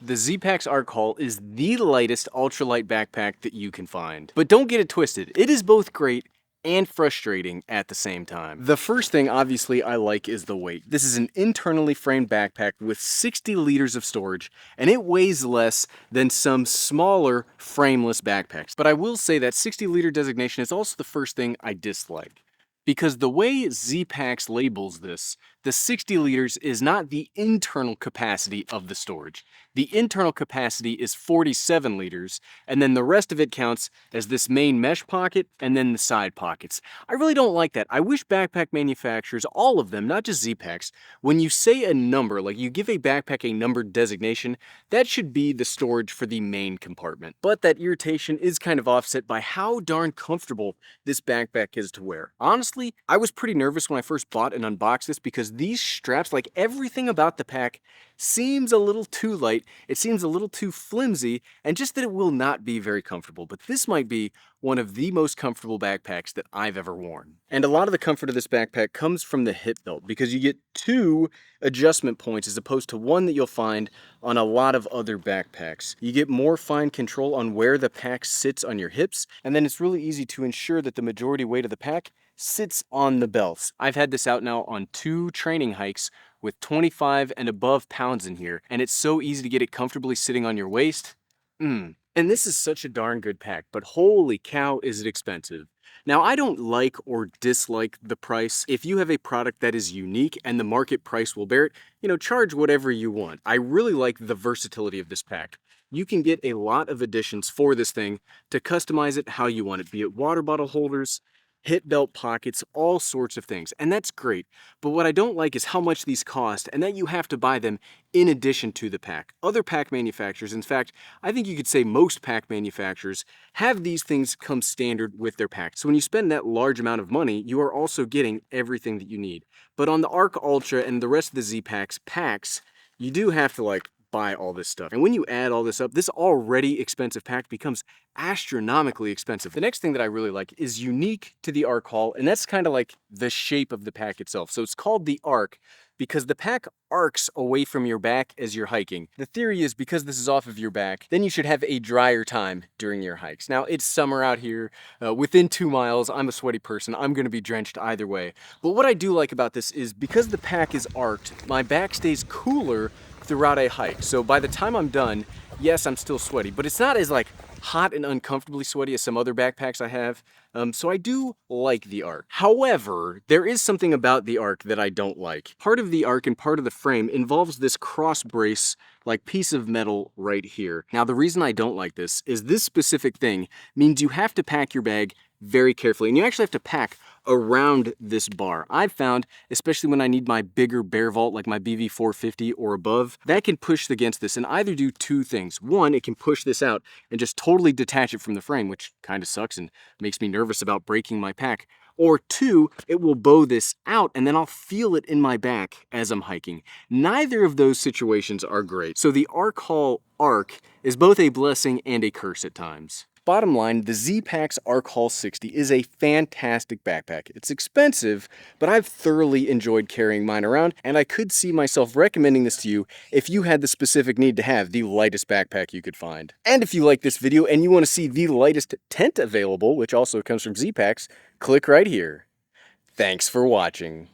The Z-Packs Arc Haul is the lightest ultralight backpack that you can find. But don't get it twisted, it is both great and frustrating at the same time. The first thing, obviously, I like is the weight. This is an internally framed backpack with 60 liters of storage, and it weighs less than some smaller frameless backpacks. But I will say that 60-liter designation is also the first thing I dislike. Because the way Z-Packs labels this, the 60 liters is not the internal capacity of the storage. The internal capacity is 47 liters, and then the rest of it counts as this main mesh pocket and then the side pockets. I really don't like that. I wish backpack manufacturers, all of them, not just Z-Packs, when you say a number, like you give a backpack a numbered designation, that should be the storage for the main compartment. But that irritation is kind of offset by how darn comfortable this backpack is to wear. Honestly, I was pretty nervous when I first bought and unboxed this because these straps, like everything about the pack, seems a little too light, it seems a little too flimsy, and just that it will not be very comfortable. But this might be one of the most comfortable backpacks that I've ever worn. And a lot of the comfort of this backpack comes from the hip belt because you get two adjustment points as opposed to one that you'll find on a lot of other backpacks. You get more fine control on where the pack sits on your hips, and then it's really easy to ensure that the majority weight of the pack sits on the belts. I've had this out now on 2 training hikes with 25 and above pounds in here, and it's so easy to get it comfortably sitting on your waist. And this is such a darn good pack, but holy cow is it expensive. Now, I don't like or dislike the price. If you have a product that is unique and the market price will bear it, charge whatever you want. I really like the versatility of this pack. You can get a lot of additions for this thing to customize it how you want it, be it water bottle holders, hip belt pockets, all sorts of things, and that's great. But what I don't like is how much these cost and that you have to buy them in addition to the pack. Other pack manufacturers, in fact, I think you could say most pack manufacturers, have these things come standard with their pack. So when you spend that large amount of money, you are also getting everything that you need. But on the Arc Ultra and the rest of the Z-Packs packs, you do have to buy all this stuff. And when you add all this up, this already expensive pack becomes astronomically expensive. The next thing that I really like is unique to the Arc Haul, and that's kind of like the shape of the pack itself. So it's called the Arc because the pack arcs away from your back as you're hiking. The theory is because this is off of your back, then you should have a drier time during your hikes. Now, it's summer out here. Within 2 miles, I'm a sweaty person. I'm going to be drenched either way. But what I do like about this is because the pack is arced, my back stays cooler throughout a hike. So by the time I'm done, yes, I'm still sweaty, but it's not as hot and uncomfortably sweaty as some other backpacks I have. So I do like the Arc. However, there is something about the Arc that I don't like. Part of the Arc and part of the frame involves this cross brace piece of metal right here. Now, the reason I don't like this is this specific thing means you have to pack your bag very carefully, and you actually have to pack around this bar. I've found, especially when I need my bigger bear vault like my BV450 or above, that can push against this and either do 2 things. One, it can push this out and just totally detach it from the frame, which kind of sucks and makes me nervous about breaking my pack. Or 2, it will bow this out and then I'll feel it in my back as I'm hiking. Neither of those situations are great. So the Arc Haul Arc is both a blessing and a curse at times. Bottom line, the Z-Packs Arc Haul 60 is a fantastic backpack. It's expensive, but I've thoroughly enjoyed carrying mine around, and I could see myself recommending this to you if you had the specific need to have the lightest backpack you could find. And if you like this video and you want to see the lightest tent available, which also comes from Z-Packs, click right here. Thanks for watching.